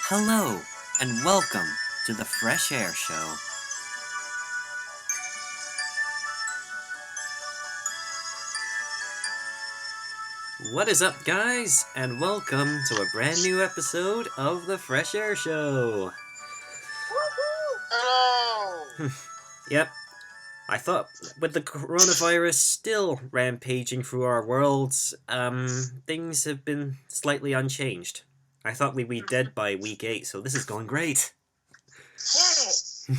Hello, and welcome to the Fresh Air Show. What is up, guys, and welcome to a brand new episode of the Fresh Air Show. Hello! Yep, I thought with the coronavirus still rampaging through our worlds, things have been slightly unchanged. I thought we'd be dead by week 8, so this is going great. Yay!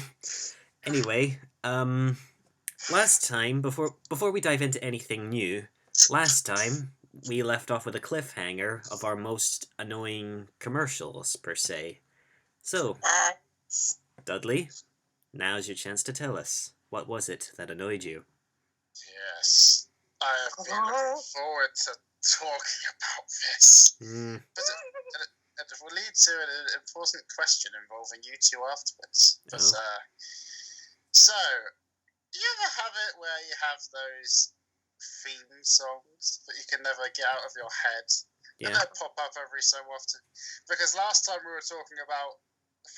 Anyway, last time, before we dive into anything new, last time we left off with a cliffhanger of our most annoying commercials, per se. So, Dudley, now's your chance to tell us. What was it that annoyed you? Yes, I have been looking forward to talking about this. But it will lead to an important question involving you two afterwards. But, so, do you ever have it where you have those theme songs that you can never get out of your head? Yeah. And they pop up every so often. Because last time we were talking about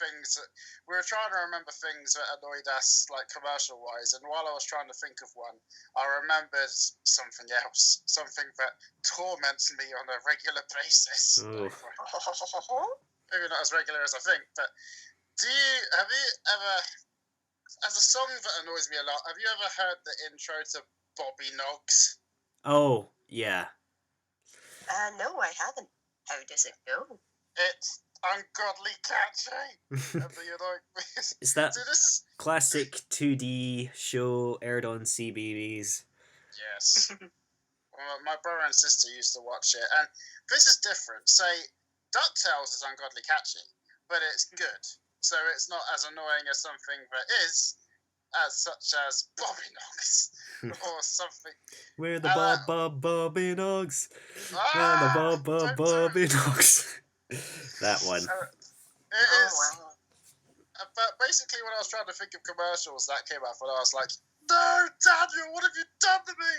things that we were trying to remember things that annoyed us, like commercial wise, and while I was trying to think of one, I remembered something else, something that torments me on a regular basis. Oh. Maybe not as regular as I think, but have you ever, as a song that annoys me a lot, have you ever heard the intro to Bobby Noggs? Oh, yeah. No, I haven't. How does it go? It's ungodly catchy. Is that So this is classic 2D show aired on CBeebies? Yes. Well, my brother and sister used to watch it, and this is different. Say, DuckTales is ungodly catchy, but it's good. So it's not as annoying as something that is, such as Bobby Noggs, or something. We're the Bobby Noggs. We're the Bobby Noggs. That one. It is. But basically, when I was trying to think of commercials, that came up, and I was like, "No, Daniel, what have you done to me?"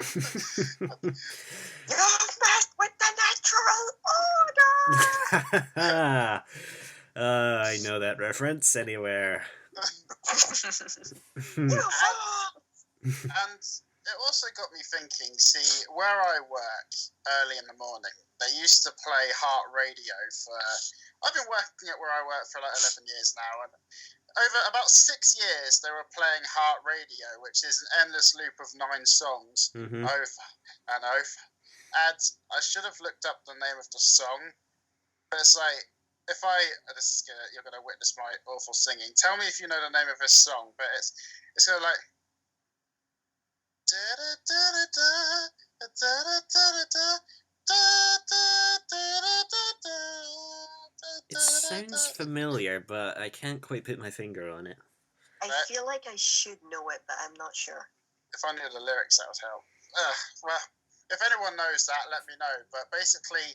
You've messed with the natural order! I know that reference anywhere. And it also got me thinking, see, where I work early in the morning, they used to play Heart Radio for... I've been working at where I work for like 11 years now, and over about 6 years they were playing Heart Radio, which is an endless loop of 9 songs, over and over. And I should have looked up the name of the song, but it's like, if I... you're going to witness my awful singing. Tell me if you know the name of this song, but it's kind of like... It sounds familiar, but I can't quite put my finger on it. I feel like I should know it, but I'm not sure. If I knew the lyrics, that would help. Well, if anyone knows that, let me know. But basically,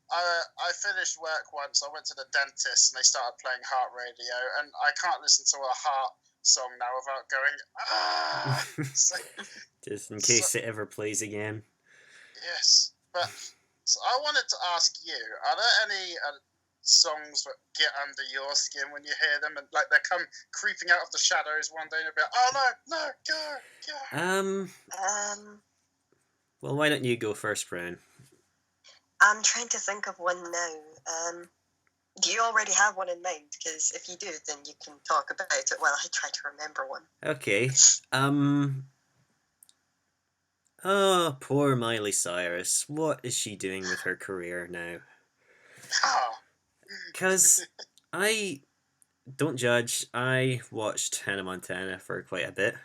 I finished work once. I went to the dentist, and they started playing Heart Radio, and I can't listen to a Heart song now without going, ah! Just in case it ever plays again. Yes, but so I wanted to ask you, are there any songs that get under your skin when you hear them, and like they come creeping out of the shadows one day and you'll be like, oh no, go. Well, why don't you go first, Brown? I'm trying to think of one now. Do you already have one in mind? Because if you do, then you can talk about it while I try to remember one. Okay. Oh, poor Miley Cyrus. What is she doing with her career now? Because don't judge, I watched Hannah Montana for quite a bit.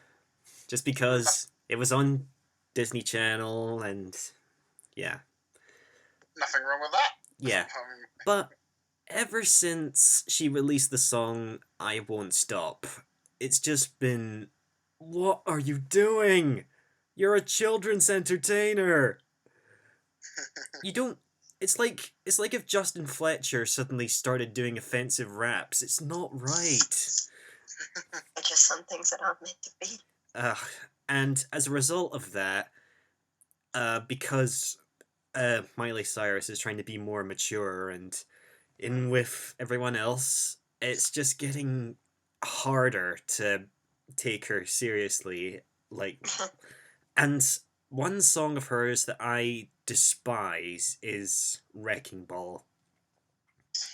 Just because it was on Disney Channel, and yeah. Nothing wrong with that. Yeah. But ever since she released the song I Won't Stop, it's just been, what are you doing? You're a children's entertainer. You don't... It's like if Justin Fletcher suddenly started doing offensive raps. It's not right. It's just some things that aren't meant to be. And as a result of that, because Miley Cyrus is trying to be more mature and in with everyone else, it's just getting harder to take her seriously. Like, and one song of hers that I despise is Wrecking Ball.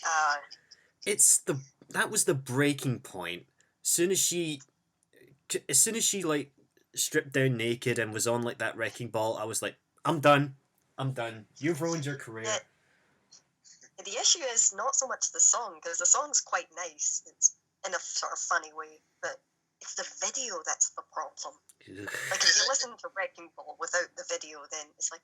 Uh, It's the that was the breaking point. As soon as she like stripped down naked and was on like that Wrecking Ball, I was like, I'm done. I'm done. You've ruined your career. yeah, the issue is not so much the song, because the song's quite nice. It's in a sort of funny way, but it's the video that's the problem. Ugh. Like, if you listen to Wrecking Ball without the video, then it's like,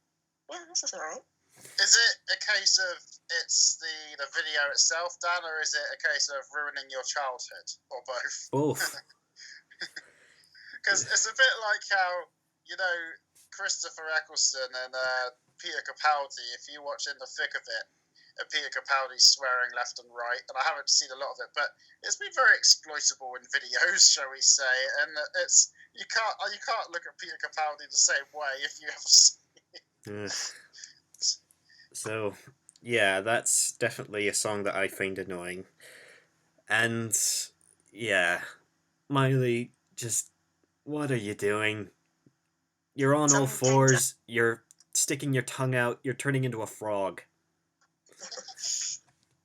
yeah, this is alright. Is it a case of it's the video itself, Dan, or is it a case of ruining your childhood, or both? Both. Because it's a bit like how, you know, Christopher Eccleston and Peter Capaldi, if you watch In the Thick of It, Peter Capaldi swearing left and right, and I haven't seen a lot of it, but it's been very exploitable in videos, shall we say, and it's you can't look at Peter Capaldi the same way if you ever see Ugh. So, yeah, that's definitely a song that I find annoying. And, yeah, Miley, just, what are you doing? You're on all Sometimes fours, you're sticking your tongue out, you're turning into a frog.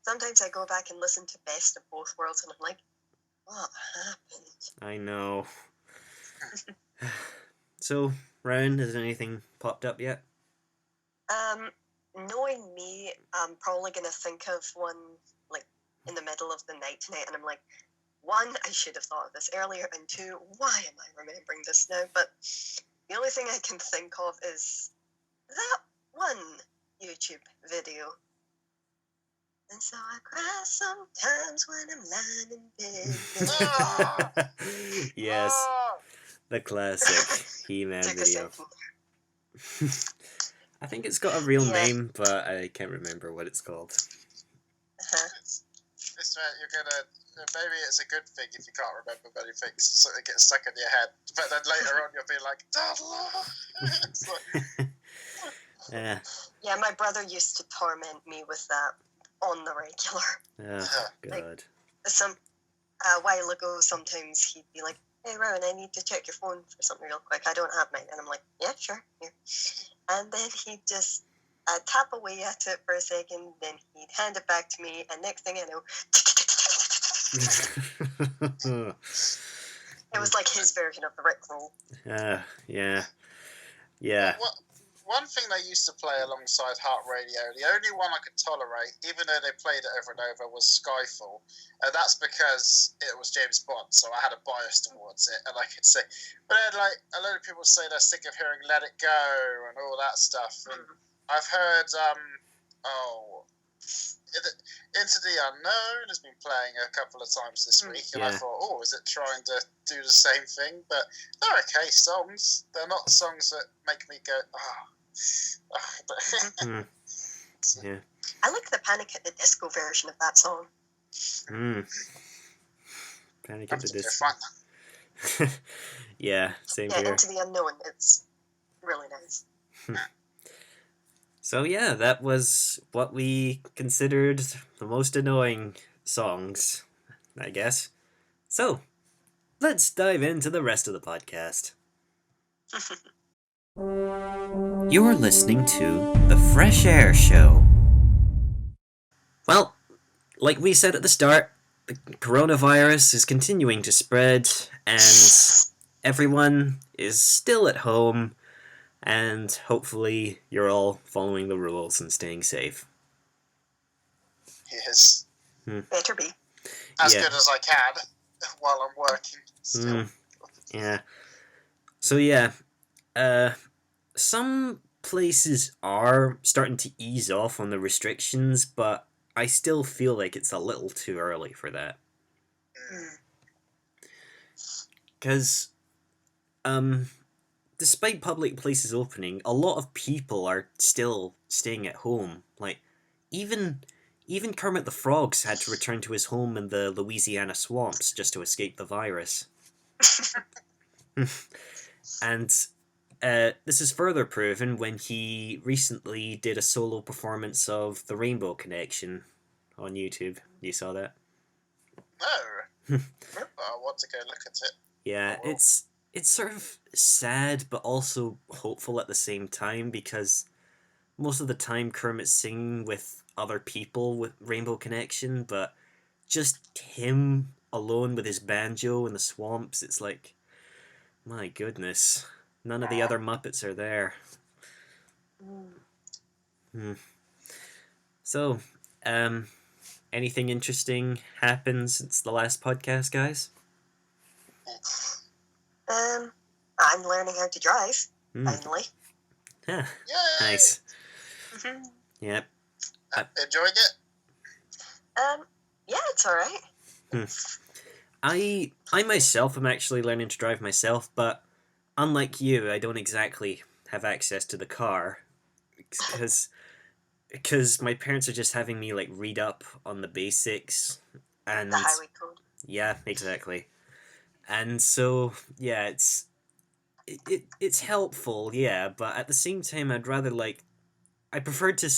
Sometimes I go back and listen to Best of Both Worlds, and I'm like, what happened? I know. So, Ryan, has anything popped up yet? Knowing me, I'm probably gonna think of one like in the middle of the night tonight, and I'm like, one, I should have thought of this earlier, and two, why am I remembering this now? But the only thing I can think of is that one YouTube video. And so I cry sometimes when I'm lying in bed. Yes, Oh, the classic He-Man Took a video. second. I think it's got a real Yeah. name, but I can't remember what it's called. Uh-huh. this you're gonna maybe it's a good thing if you can't remember many things, so it gets stuck in your head. But then later on, you'll be like, Dad, it's like, Yeah. Yeah, my brother used to torment me with that on the regular. Oh, God. A while ago, sometimes he'd be like, hey, Rowan, I need to check your phone for something real quick. I don't have mine. And I'm like, yeah, sure, here. And then he'd just tap away at it for a second, then he'd hand it back to me, and next thing I know, it was like his version of the Rickroll. Yeah. Yeah. One thing they used to play alongside Heart Radio, the only one I could tolerate, even though they played it over and over, was Skyfall. And that's because it was James Bond, so I had a bias towards it, and I could say. But then, like, a lot of people say they're sick of hearing Let It Go and all that stuff. And I've heard, Into the Unknown has been playing a couple of times this week, and I Yeah. thought, oh, is it trying to do the same thing? But they're okay songs. They're not songs that make me go, oh. Yeah. I like the Panic at the Disco version of that song. Panic I at the have to go Disco. find that. Yeah, same Yeah, here. Into the Unknown. It's really nice. So yeah, that was what we considered the most annoying songs, I guess. So, let's dive into the rest of the podcast. You're listening to The Fresh Air Show. Well, like we said at the start, the coronavirus is continuing to spread, and everyone is still at home, and hopefully you're all following the rules and staying safe. Yes. Better be. As Yeah. good as I can while I'm working. Still. Yeah. So yeah, some places are starting to ease off on the restrictions, but I still feel like it's a little too early for that. Because, despite public places opening, a lot of people are still staying at home. Like, even Kermit the Frog's had to return to his home in the Louisiana swamps just to escape the virus. And this is further proven when he recently did a solo performance of The Rainbow Connection, on YouTube. You saw that? No. But I want to go look at it. Yeah, Oh, well. it's sort of sad but also hopeful at the same time, because most of the time Kermit's singing with other people with Rainbow Connection, but just him alone with his banjo in the swamps, it's like, my goodness, none of the other Muppets are there. So, anything interesting happened since the last podcast, guys? I'm learning how to drive, Hmm. finally. Huh, Yay! nice. Mhm. Yep. Enjoying it? Yeah, it's alright. I myself am actually learning to drive myself, but unlike you, I don't exactly have access to the car because my parents are just having me like read up on the basics, and The highway code. yeah, exactly. And so yeah, it's helpful, yeah, but at the same time, I'd rather like I prefer to.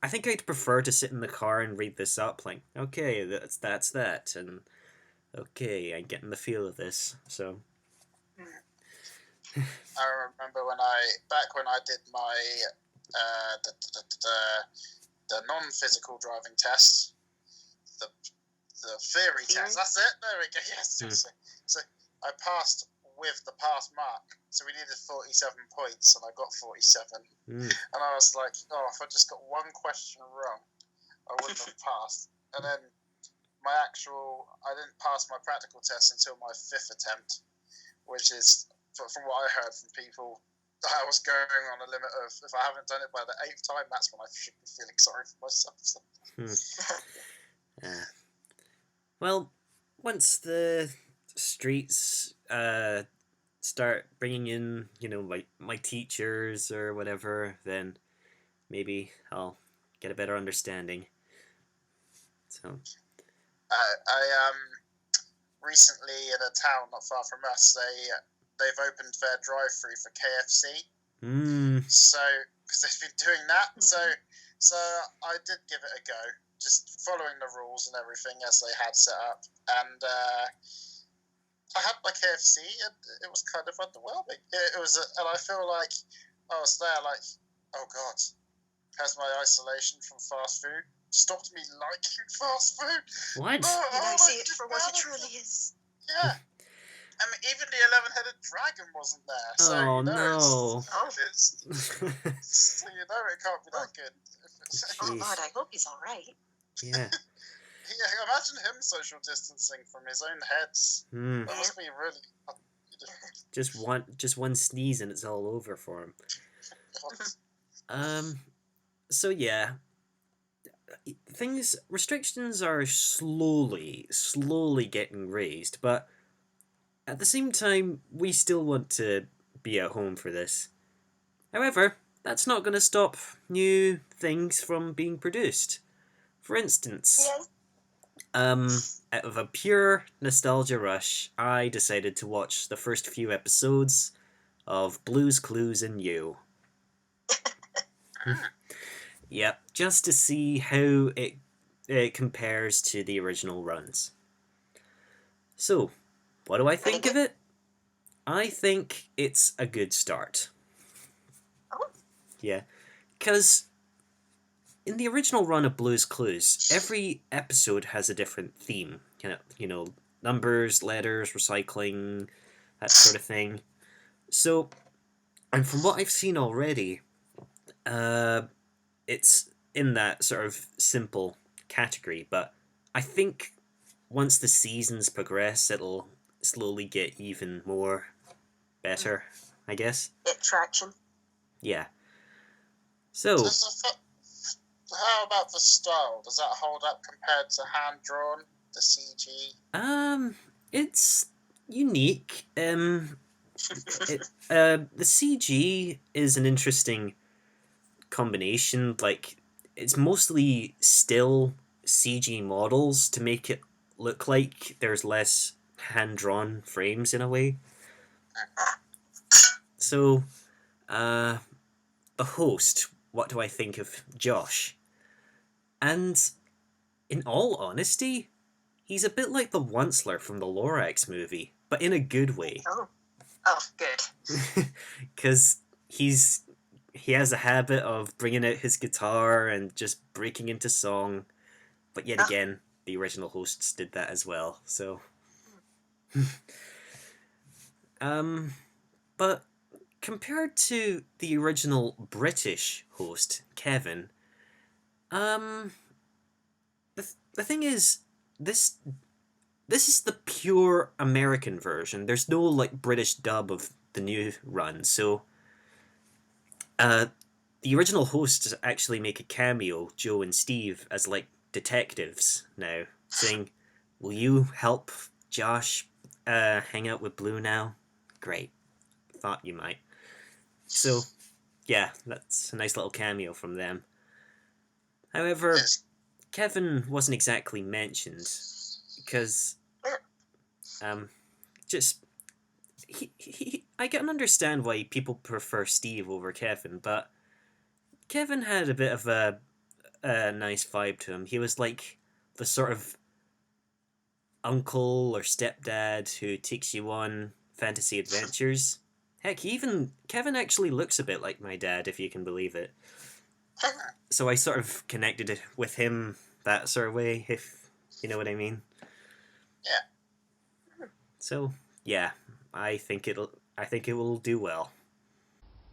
I think I'd prefer to sit in the car and read this up. Like, okay, that's that, and okay, I'm getting the feel of this. So, I remember back when I did my the non-physical driving test, the theory test. That's it. There we go. Yes. So I passed with the pass mark. So we needed 47 points, and I got 47. And I was like, oh, if I just got one question wrong, I wouldn't have passed. And then I didn't pass my practical test until my 5th attempt, which is, from what I heard from people, I was going on a limit of, if I haven't done it by the 8th time, that's when I should be feeling sorry for myself. So. Well, once the streets start bringing in, my teachers or whatever, then maybe I'll get a better understanding. So. I recently in a town not far from us, they've opened their drive-through for KFC. So because they've been doing that, so I did give it a go, just following the rules and everything as they had set up, and I had my KFC, and it was kind of underwhelming. It was, and I feel like I was there, like, oh god, has my isolation from fast food stopped me liking fast food? What? You now see it for what it truly is. Yeah. I mean, even the 11-headed dragon wasn't there. So, oh no. Oh. So you know it can't be that good. Oh Lord, I hope he's alright. Yeah. Yeah, imagine him social distancing from his own heads. That must be really... Just one sneeze and it's all over for him. So yeah, restrictions are slowly getting raised, but at the same time, we still want to be at home for this. However, that's not going to stop new things from being produced. For instance, out of a pure nostalgia rush, I decided to watch the first few episodes of Blue's Clues and You. Yep, just to see how it compares to the original runs. So, what do I think of it? I think it's a good start. Oh. Yeah, because in the original run of Blue's Clues, every episode has a different theme. Numbers, letters, recycling, that sort of thing. So, and from what I've seen already, it's in that sort of simple category, but I think once the seasons progress, it'll slowly get even more better, I guess. Get traction. Yeah. So, how about the style? Does that hold up compared to hand-drawn, the CG? It's unique. The CG is an interesting combination. Like, it's mostly still CG models to make it look like there's less hand-drawn frames in a way. So, the host, what do I think of Josh? And In all honesty, he's a bit like the Onceler from the Lorax movie, but in a good way. Oh, good. Because he has a habit of bringing out his guitar and just breaking into song, but yet again, the original hosts did that as well. So, but compared to the original British host Kevin, the thing is, this is the pure American version. There's no like British dub of the new run, so the original hosts actually make a cameo, Joe and Steve, as like detectives now, saying, "Will you help Josh hang out with Blue now?" Great, thought you might. So, yeah, that's a nice little cameo from them. However, Yes. Kevin wasn't exactly mentioned because, just I can understand why people prefer Steve over Kevin, but Kevin had a bit of a nice vibe to him. He was like the sort of uncle or stepdad who takes you on fantasy adventures. Heck, Kevin actually looks a bit like my dad, if you can believe it. So I sort of connected it with him that sort of way, if you know what I mean. Yeah. So yeah, I think it will do well.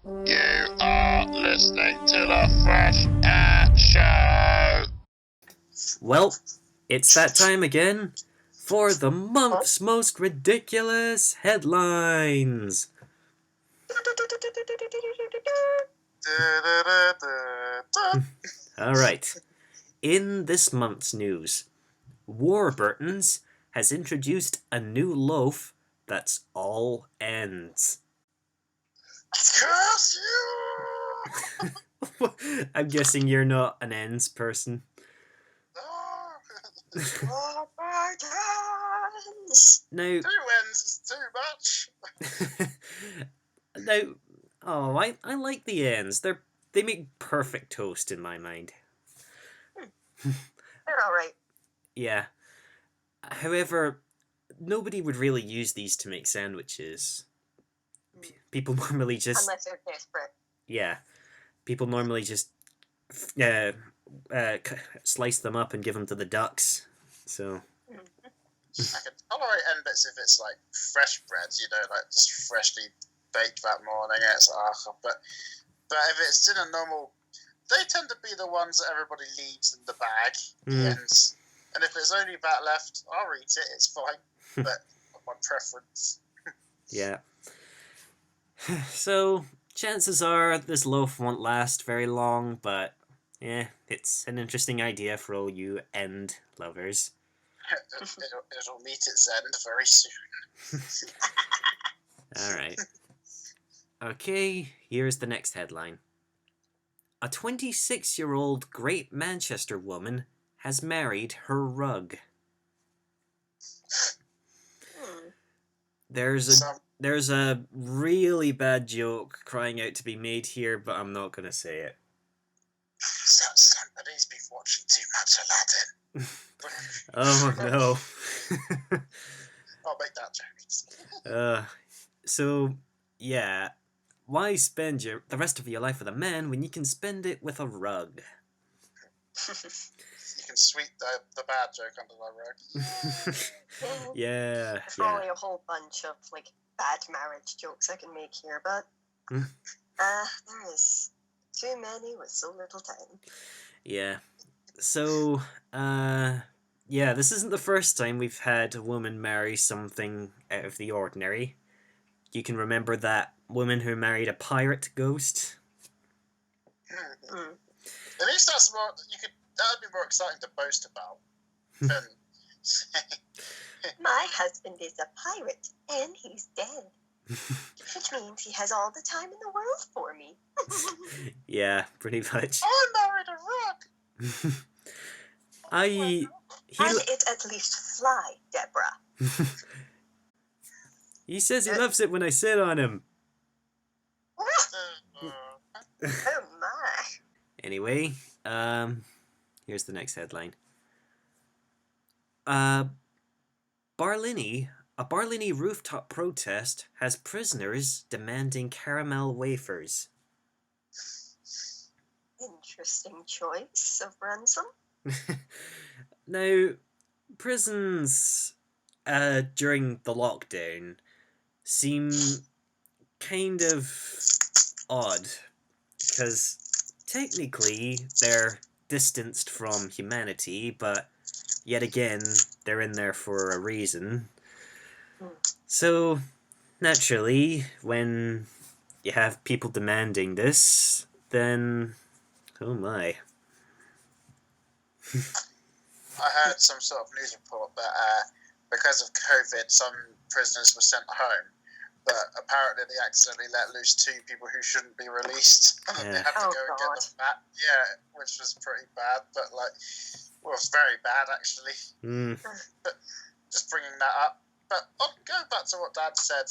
You are listening to the Fresh Air Show. Well, it's that time again for the month's most ridiculous headlines. Alright, in this month's news, Warburton's has introduced a new loaf that's all ends. Curse you! I'm guessing you're not an ends person. No. Warburtons! Now, 2 ends is too much. now, oh, I like the ends. They make perfect toast in my mind. They're alright. Yeah. However, nobody would really use these to make sandwiches. People normally just Unless they're desperate. yeah. People normally just slice them up and give them to the ducks. So I can tolerate end bits if it's like fresh bread, like just freshly baked that morning. It's but if it's in a normal, they tend to be the ones that everybody leaves in the bag. The ends, and if there's only that left, I'll eat it. It's fine, but my preference. yeah. So chances are this loaf won't last very long, but yeah, it's an interesting idea for all you end lovers. It'll meet its end very soon. Alright. Okay, here's the next headline. A 26-year-old Great Manchester woman has married her rug. There's a really bad joke crying out to be made here, but I'm not going to say it. Somebody's been watching too much Aladdin. Oh no. I'll make that joke. So, yeah. Why spend the rest of your life with a man when you can spend it with a rug? You can sweep the bad joke under the rug. Yeah. There's probably a whole bunch of like bad marriage jokes I can make here, but there is too many with so little time. Yeah. So, yeah, this isn't the first time we've had a woman marry something out of the ordinary. You can remember that woman who married a pirate ghost? At least that's more. That would be more exciting to boast about than saying. My husband is a pirate, and he's dead. Which means he has all the time in the world for me. Yeah, pretty much. I married a rug! And it at least fly, Deborah. He says he loves it when I sit on him. Oh my. Anyway, here's the next headline. Uh, Barlini, a Barlini rooftop protest has prisoners demanding caramel wafers. Interesting choice of ransom. Now, prisons during the lockdown seem kind of odd because technically they're distanced from humanity, but yet again they're in there for a reason. So naturally, when you have people demanding this, then oh my. I heard some sort of news report that because of COVID, some prisoners were sent home, but apparently they accidentally let loose 2 people who shouldn't be released, and then they Yeah. had to Oh, go and get God. them back. Yeah, which was pretty bad, but well, it's very bad actually. Mm. Just bringing that up. But going back to what Dad said,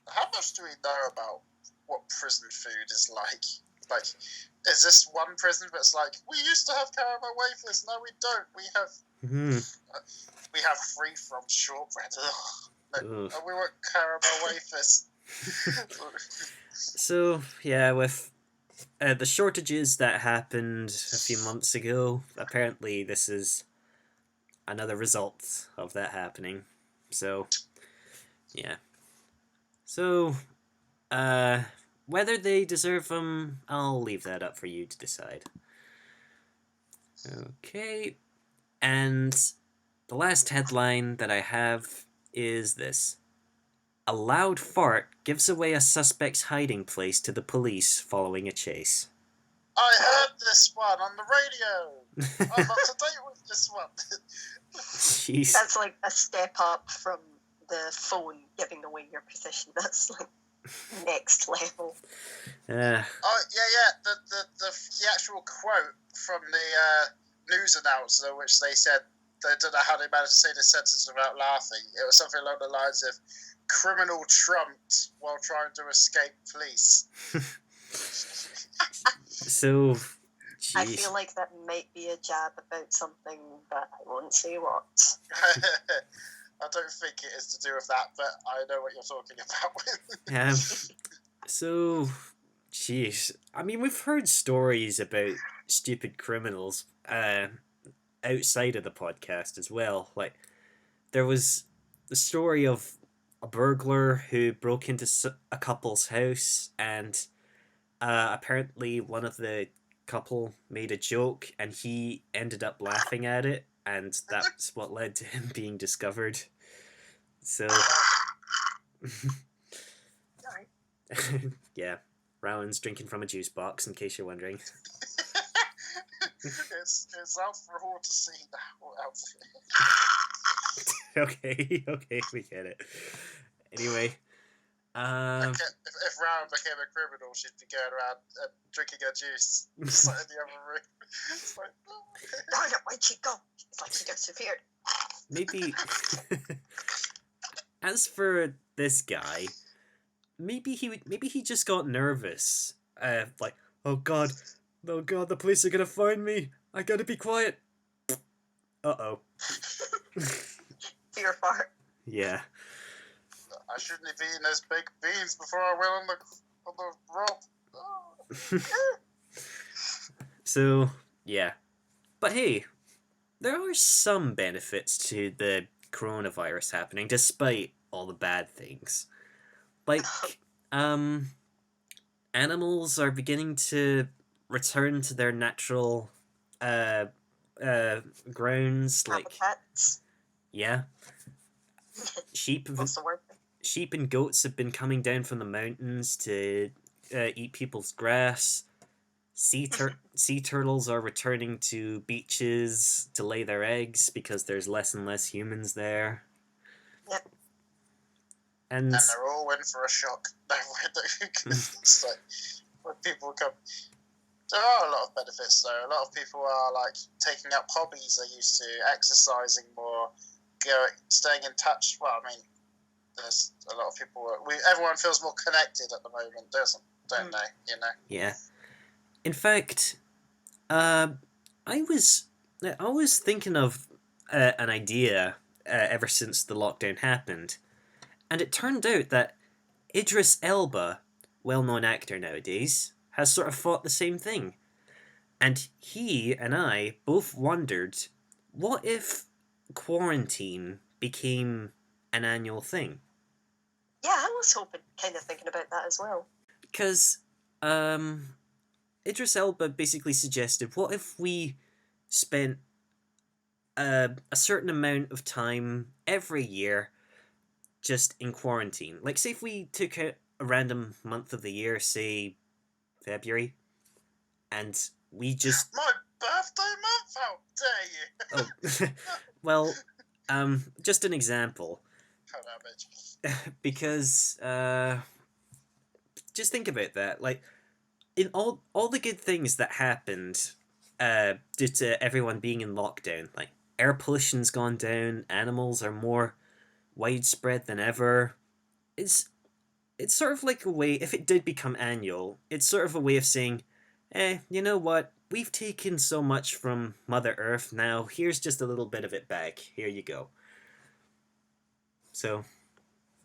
how much do we know about what prison food is like? Like, is this one prison that's like, we used to have caramel wafers, no we don't. We have free from shortbread. Ugh. No, Ugh. we want caramel wafers. So yeah, with the shortages that happened a few months ago, apparently this is another result of that happening. So yeah. So whether they deserve them, I'll leave that up for you to decide. Okay. And the last headline that I have is this. A loud fart gives away a suspect's hiding place to the police following a chase. I heard this one on the radio. I'm up to date with this one. Jeez. That's like a step up from the phone giving away your position. That's like next level. Uh, Oh yeah. The actual quote from the news announcer, which they said they don't know how they managed to say the sentence without laughing. It was something along the lines of "criminal trumped while trying to escape police." so, I jeez. feel like that might be a jab about something, but I won't say what. I don't think it is to do with that, but I know what you're talking about. So, jeez. I mean, we've heard stories about stupid criminals outside of the podcast as well. Like, there was the story of a burglar who broke into a couple's house, and apparently one of the couple made a joke, and he ended up laughing at it, and that's what led to him being discovered. So, yeah, Rowan's drinking from a juice box, in case you're wondering. It's out for all to see now. Okay, we get it. Anyway, If Rowan became a criminal, she'd be going around drinking her juice, just like in the other room. It's like, Darn it, where'd she go? It's like she disappeared. maybe. As for this guy, maybe he just got nervous. Like, oh god, the police are gonna find me. I gotta be quiet. Uh-oh. Fear fart. Yeah. I shouldn't have eaten those baked beans before I went on the rope. Oh. So, yeah. But hey, there are some benefits to the coronavirus happening, despite all the bad things. Like, animals are beginning to return to their natural grounds. Like, Habitats. yeah. Sheep What's the word? sheep and goats have been coming down from the mountains to eat people's grass. Sea turtles are returning to beaches to lay their eggs because there's less and less humans there. Yep. And And they're all in for a shock. It's like, when people come. There are a lot of benefits though. A lot of people are like taking up hobbies they used to, exercising more, staying in touch. Well, I mean, there's a lot of people. Everyone feels more connected at the moment, don't they? You know. yeah. In fact, I was thinking of an idea ever since the lockdown happened. And it turned out that Idris Elba, well-known actor nowadays, has sort of thought the same thing. And he and I both wondered, what if quarantine became an annual thing? Yeah, I was hoping, kind of thinking about that as well. Because Idris Elba basically suggested, what if we spent a certain amount of time every year just in quarantine? Like, say if we took out a random month of the year, say February, and we just My birthday month? How dare you? oh well, just an example. How damage. Because just think about that. Like, in all the good things that happened due to everyone being in lockdown, like air pollution's gone down, animals are more widespread than ever. It's it's sort of like a way, if it did become annual, it's sort of a way of saying, you know what? We've taken so much from Mother Earth, now here's just a little bit of it back. Here you go. So,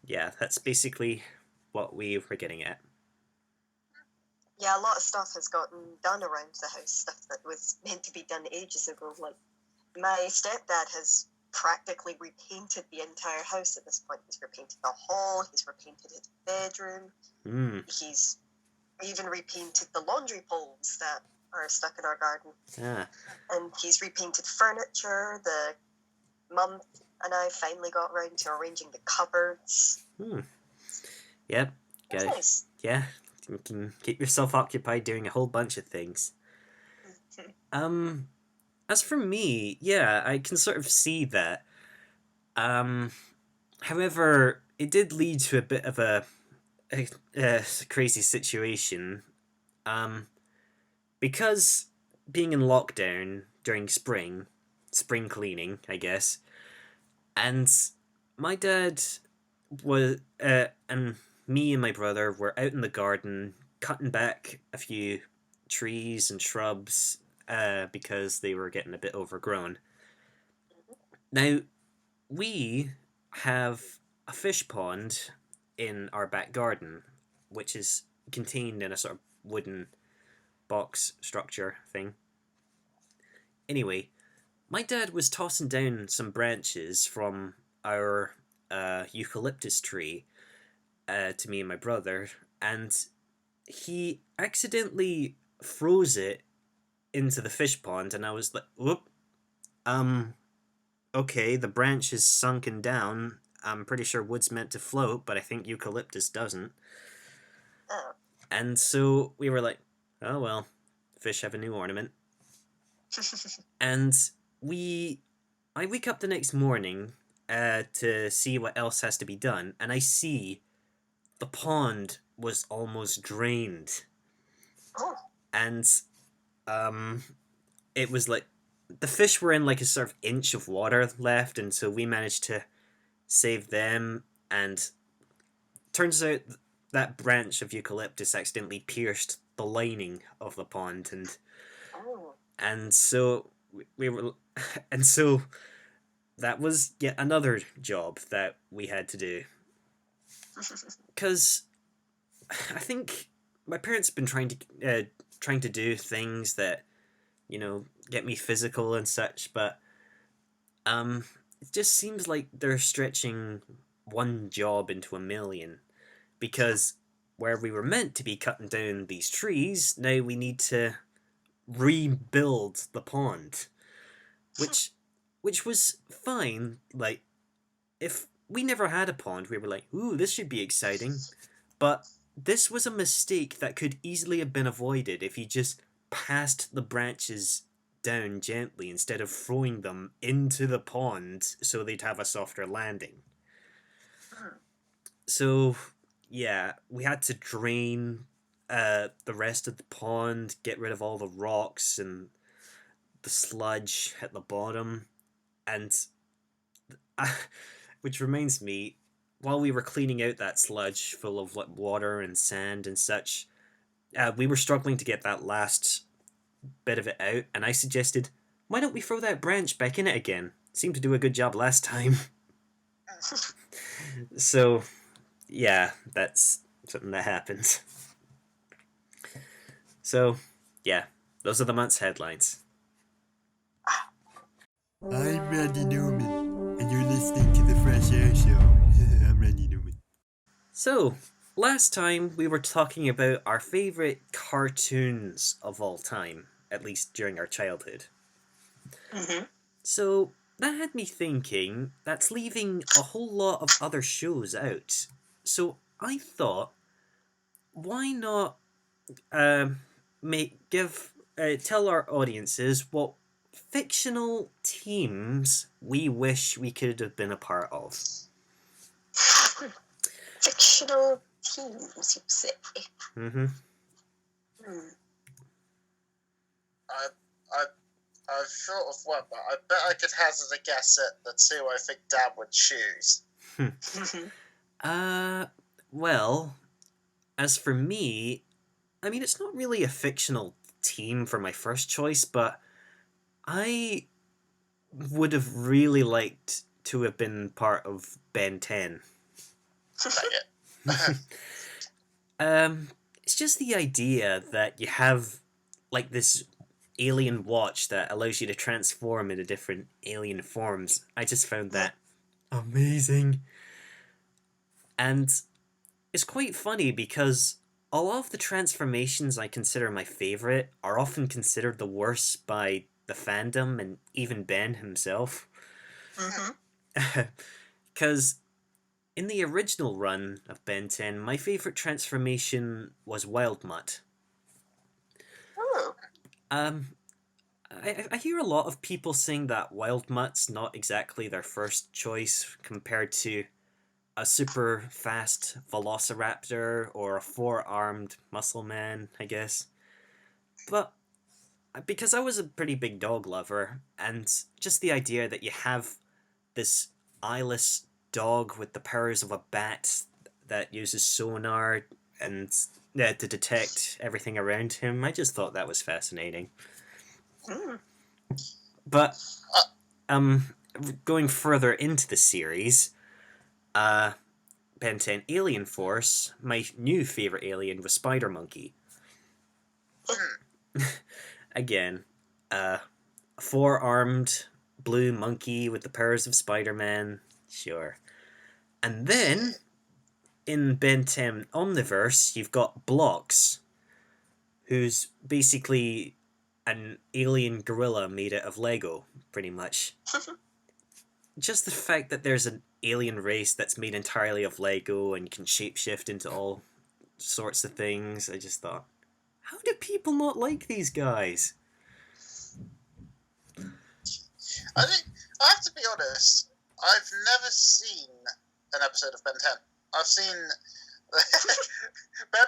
yeah, that's basically what we were getting at. Yeah, a lot of stuff has gotten done around the house, stuff that was meant to be done ages ago. Like, my stepdad has practically repainted the entire house at this point. He's repainted the hall, he's repainted his bedroom, he's even repainted the laundry poles that are stuck in our garden. Ah. And he's repainted furniture. The mum and I finally got around to arranging the cupboards. Yep. It's nice. Yeah, you can keep yourself occupied doing a whole bunch of things. As for me, yeah, I can sort of see that. However, it did lead to a bit of a crazy situation. Because being in lockdown during spring cleaning, I guess, and my dad was, and me and my brother were out in the garden cutting back a few trees and shrubs because they were getting a bit overgrown. Now, we have a fish pond in our back garden, which is contained in a sort of wooden box structure thing. Anyway, my dad was tossing down some branches from our eucalyptus tree to me and my brother, and he accidentally froze it into the fish pond, and I was like, whoop, okay, the branch is sunken down. I'm pretty sure wood's meant to float, but I think eucalyptus doesn't. Oh. And so we were like, oh well, fish have a new ornament. And I wake up the next morning to see what else has to be done, and I see the pond was almost drained. Oh. And it was like the fish were in like a sort of inch of water left, and so we managed to save them. And turns out that branch of eucalyptus accidentally pierced the lining of the pond, and so we were, and so that was yet another job that we had to do. Because I think my parents have been trying to do things that, you know, get me physical and such, but it just seems like they're stretching one job into a million. Because where we were meant to be cutting down these trees, now we need to rebuild the pond, which was fine. Like, if we never had a pond, we were like, ooh, this should be exciting. But this was a mistake that could easily have been avoided if you just passed the branches down gently instead of throwing them into the pond so they'd have a softer landing. So, yeah, we had to drain the rest of the pond, get rid of all the rocks and the sludge at the bottom, and which reminds me, while we were cleaning out that sludge full of like water and sand and such, we were struggling to get that last bit of it out, and I suggested, why don't we throw that branch back in it again? seemed to do a good job last time. So, yeah, that's something that happens. So, yeah, those are the month's headlines. I'm Randy Newman, and you're listening to the Fresh Air Show. I'm Randy Newman. So, last time we were talking about our favourite cartoons of all time, at least during our childhood. Mm-hmm. So, that had me thinking that's leaving a whole lot of other shows out. So, I thought, why not tell our audiences what fictional teams we wish we could have been a part of. Fictional teams, you say? Mm-hmm. I've thought of one, but I bet I could hazard a guess at the two I think Dad would choose. Well, as for me, I mean, it's not really a fictional team for my first choice, but I would have really liked to have been part of Ben 10. It's just the idea that you have like this alien watch that allows you to transform into different alien forms. I just found that amazing. And it's quite funny because a lot of the transformations I consider my favourite are often considered the worst by the fandom and even Ben himself. Because in the original run of Ben 10, my favourite transformation was Wild Mutt. Oh. I hear a lot of people saying that Wild Mutt's not exactly their first choice compared to a super fast Velociraptor or a four-armed muscle man, I guess. But because I was a pretty big dog lover, and just the idea that you have this eyeless dog with the powers of a bat that uses sonar and to detect everything around him, I just thought that was fascinating. But going further into the series, Ben 10 Alien Force, my new favourite alien was Spider Monkey. Again, a four-armed blue monkey with the powers of Spider-Man, sure. And then, in Ben 10 Omniverse, you've got Blocks, who's basically an alien gorilla made out of Lego, pretty much. Just the fact that there's an alien race that's made entirely of Lego and can shapeshift into all sorts of things, I just thought, how do people not like these guys? I have to be honest, I've never seen an episode of Ben 10. I've seen Ben 10,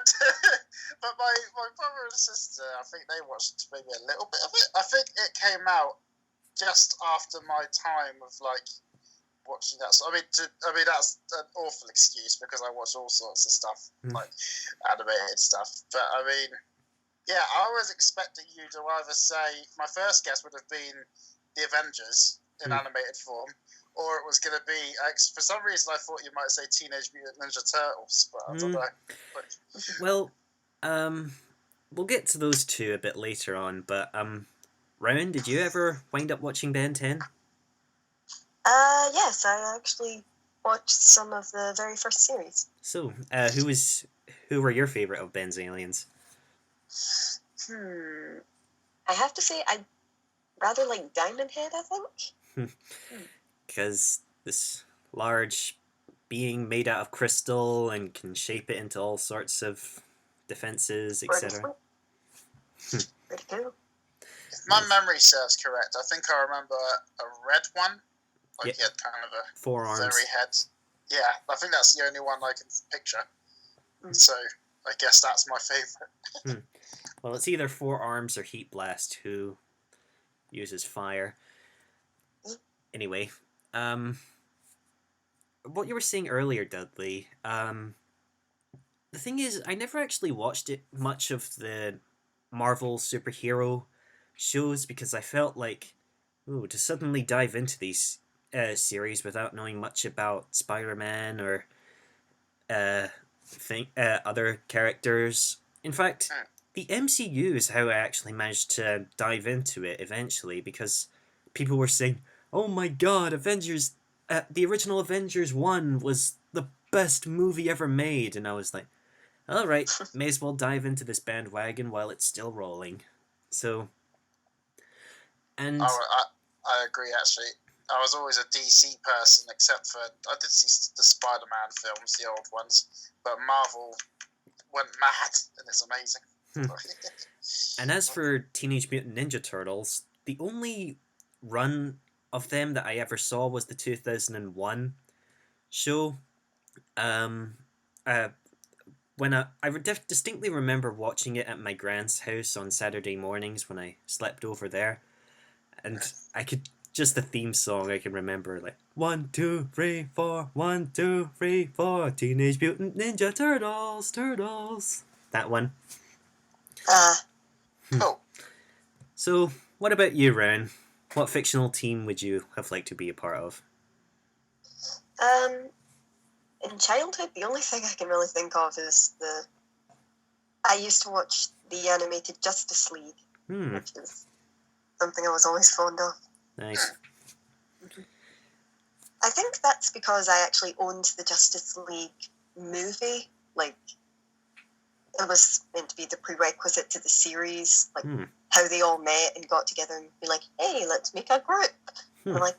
but my brother and sister, I think they watched maybe a little bit of it. I think it came out just after my time of like watching that. So I mean that's an awful excuse because I watch all sorts of stuff, like animated stuff. But I mean, yeah, I was expecting you to either say, my first guess would have been the Avengers in animated form, or it was going to be, for some reason I thought you might say Teenage Mutant Ninja Turtles, but I don't know. Well, we'll get to those two a bit later on, but Rowan, did you ever wind up watching Ben 10? Yes, I actually watched some of the very first series. So, who were your favourite of Ben's aliens? I have to say, I rather like Diamond Head, I think. Because this large being made out of crystal and can shape it into all sorts of defenses, etc. Pretty cool. If my memory serves correct, I think I remember a red one. Like he had kind of a 4 arms. furry head. Yeah, I think that's the only one I can picture. So I guess that's my favourite. Well, it's either 4 arms or Heat Blast, who uses fire. Anyway, what you were saying earlier, Dudley, the thing is, I never actually watched much of the Marvel superhero shows because I felt like ooh, to suddenly dive into these series without knowing much about Spider-Man or other characters. In fact, Hmm. the MCU is how I actually managed to dive into it eventually, because people were saying, "Oh my God, Avengers! The original Avengers 1 was the best movie ever made," and I was like, "All right, may as well dive into this bandwagon while it's still rolling." So, and I agree, actually. I was always a DC person, except for I did see the Spider-Man films, the old ones, but Marvel went mad, and it's amazing. and as for Teenage Mutant Ninja Turtles, the only run of them that I ever saw was the 2001 show. Um, uh, when distinctly remember watching it at my grand's house on Saturday mornings when I slept over there, and I could just the theme song I can remember, like 1 2 3 4 1 2 3 4 Teenage Mutant Ninja Turtles, that one. Cool. So, what about you, Ren? What fictional team would you have liked to be a part of? In childhood, the only thing I can really think of is I used to watch the animated Justice League, which is something I was always fond of. Nice. I think that's because I actually owned the Justice League movie. Like, it was meant to be the prerequisite to the series, like how they all met and got together and be like, "Hey, let's make a group." I'm like,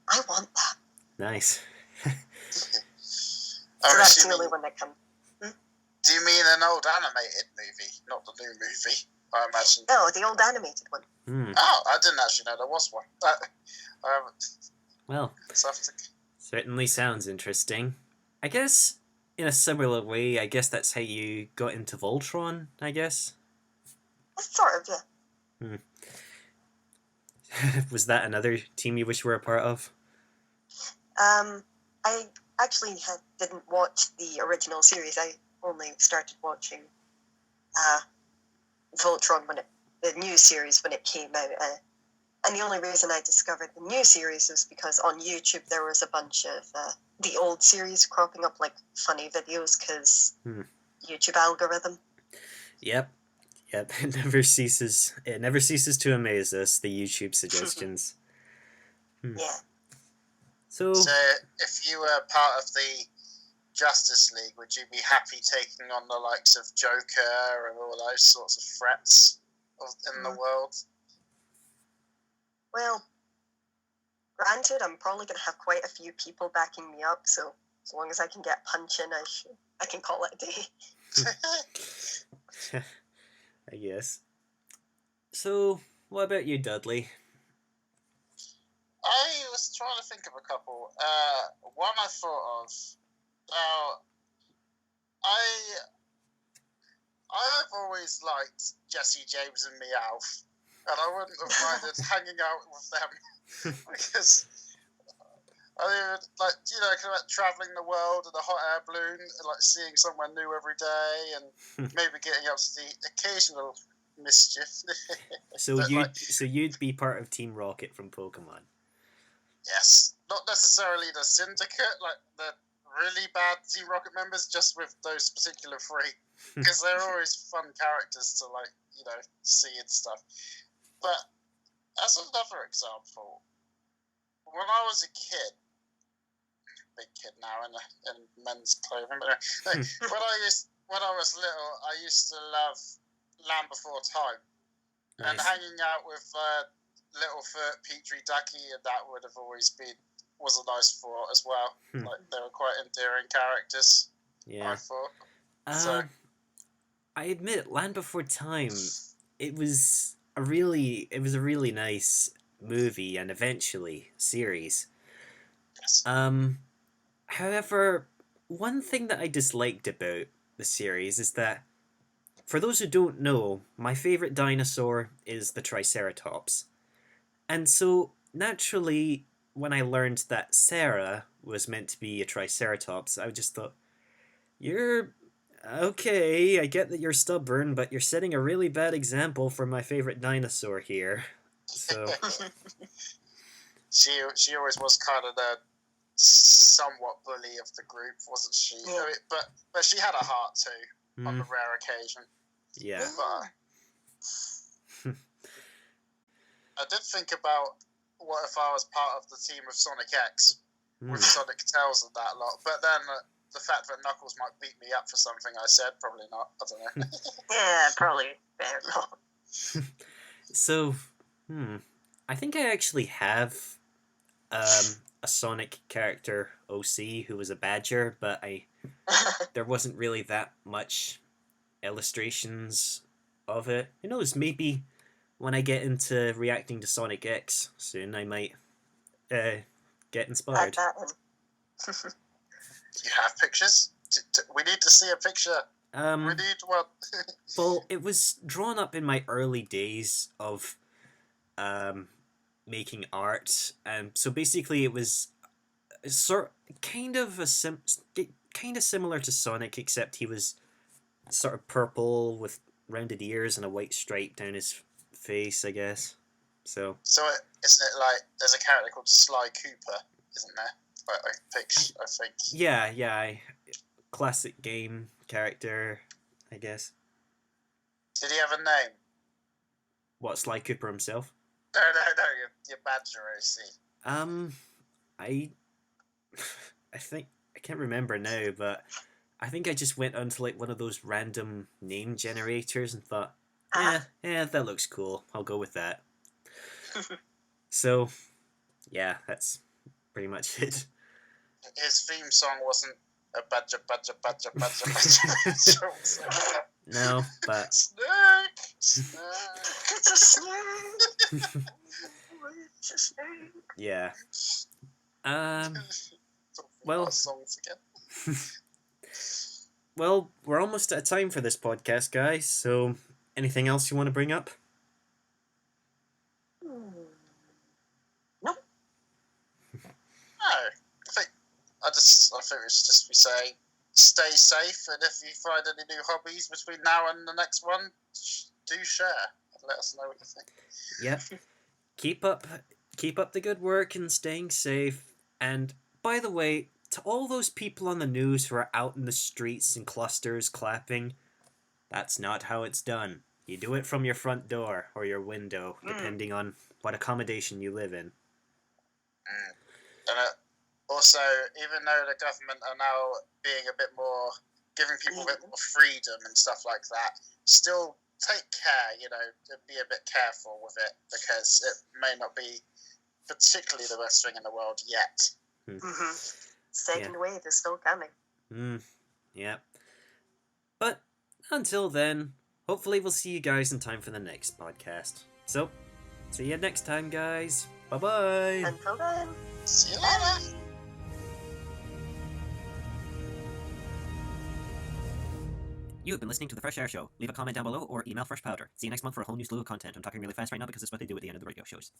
I want that. Nice. So that's the only one that comes. Do you mean an old animated movie, not the new movie? I imagine. No, the old animated one. Oh, I didn't actually know there was one. Well, So I have to... certainly sounds interesting. I guess, in a similar way, I guess that's how you got into Voltron, I guess? Sort of, yeah. Was that another team you wish you were a part of? I actually didn't watch the original series. I only started watching Voltron the new series when it came out. And the only reason I discovered the new series was because on YouTube there was a bunch of the old series cropping up like funny videos because YouTube algorithm. Yep. It never ceases to amaze us, the YouTube suggestions. Yeah. So if you were part of the Justice League, would you be happy taking on the likes of Joker and all those sorts of threats in the world? Well, granted, I'm probably going to have quite a few people backing me up, so as long as I can get punching, I can call it a day. I guess. So, what about you, Dudley? I was trying to think of a couple. One I thought of. I've always liked Jesse James and Meowth, and I wouldn't have minded hanging out with them because I mean, like, you know, kind of like traveling the world in a hot air balloon, and like seeing somewhere new every day, and maybe getting up to the occasional mischief. So But, you'd be part of Team Rocket from Pokemon. Yes, not necessarily the Syndicate, like the really bad Team Rocket members, just with those particular three, because they're always fun characters to, like, you know, see and stuff. But as another example, when I was a kid, big kid now in men's clothing, but when I was little, I used to love Land Before Time, and Nice. hanging out with Littlefoot, Petrie, Ducky, and that was a nice thought as well. Like, they were quite endearing characters, I Yeah. thought. So, I admit, Land Before Time, it was a really nice movie and eventually series. yes. However, one thing that I disliked about the series is that, for those who don't know, my favorite dinosaur is the Triceratops. And so, naturally, when I learned that Sarah was meant to be a Triceratops, I just thought, you're okay, I get that you're stubborn, but you're setting a really bad example for my favorite dinosaur here. So, she always was kind of the somewhat bully of the group, wasn't she? Yeah. But she had a heart too on the Mm, rare occasion. yeah. But I did think about what if I was part of the team of Sonic X with Mm. Sonic Tails and that lot. But then the fact that Knuckles might beat me up for something I said, probably not. I don't know. Yeah, probably better not. So, I think I actually have a Sonic character OC who was a badger, but there wasn't really that much illustrations of it. Who knows? Maybe when I get into reacting to Sonic X soon, I might get Add inspired. that in. Do you have pictures? We need to see a picture. We need one. Well, it was drawn up in my early days of making art, and so basically it was kind of similar to Sonic, except he was sort of purple with rounded ears and a white stripe down his face, I guess. So So isn't it like there's a character called Sly Cooper, isn't there? I think. yeah, classic game character, I guess. Did he have a name? What, Sly Cooper himself? No, your Badger OC. I think I can't remember now, but I think I just went onto like one of those random name generators and thought, yeah, that looks cool. I'll go with that. So, yeah, that's pretty much it. His theme song wasn't a badger, badger, badger, badger, badger. No, but Snake! It's a snake! It's a snake! yeah. Well- Well, songs again. Well, we're almost out of time for this podcast, guys. So, anything else you want to bring up? Nope. No, I think we should just be saying, stay safe, and if you find any new hobbies between now and the next one, do share and let us know what you think. Yep. Keep up the good work and staying safe. And by the way, to all those people on the news who are out in the streets in clusters clapping, that's not how it's done. You do it from your front door or your window, depending on what accommodation you live in. And also, even though the government are now being a bit more, giving people a bit more freedom and stuff like that, still take care, be a bit careful with it, because it may not be particularly the best thing in the world yet. Second wave is still coming. Yeah. But until then, hopefully we'll see you guys in time for the next podcast. So, see you next time, guys. Bye-bye. Until then, See you later! You've been listening to The Fresh Air Show. Leave a comment down below or email Fresh Powder. See you next month for a whole new slew of content. I'm talking really fast right now because it's what they do at the end of the radio shows.